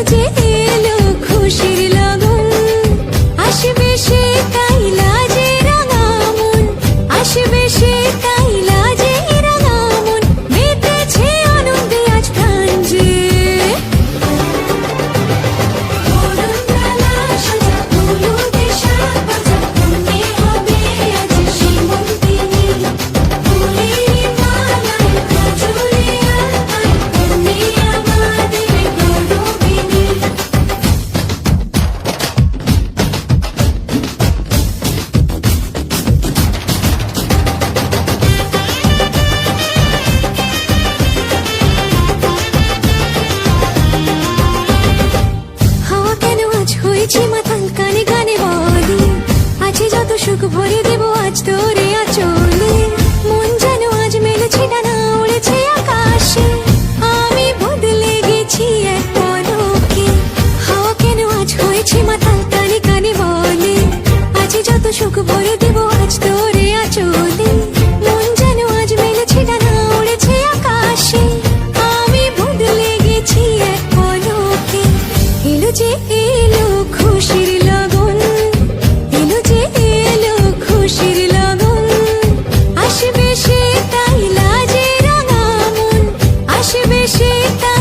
যে এলো খুশির লগন, আসবে সে তাই লাজে রাঙা মন, আসবে সে তাই লাজে রাঙা মন, মেতেছে আনন্দে আজ প্রাণ যে। বরণডালা সাজা হলুদে শাক ভাজা, কনে হবে আজ সীমন্তিনী, ফুলের মালায় কাজলে আলতায়, কনে আমাদের গৌরবিনী। হাওয়া কেন আজ হয়েছে মাতাল, কানে কানে বলে আছে যত সুখ ভরে দেব আজ তোরে আঁচলে। মন যেন আজ মেলেছে ডানা, উড়েছে আকাশে, আমি বদলে গেছি এক পলকে। হাওয়া কেন আজ হয়েছে মাতাল, কানে কানে বলে আছে যত সুখ ভরে দেব আজ তোরে আঁচলে। মন যেন আজ মেলেছে ডানা, উড়েছে আকাশে, আমি বদলে গেছি এক পলকে। এলো যে এলো খুশির লগন, এলো যে এলো খুশির লগন, আসবে সে তাই লাজে রাঙা মন, আসবে সে তাই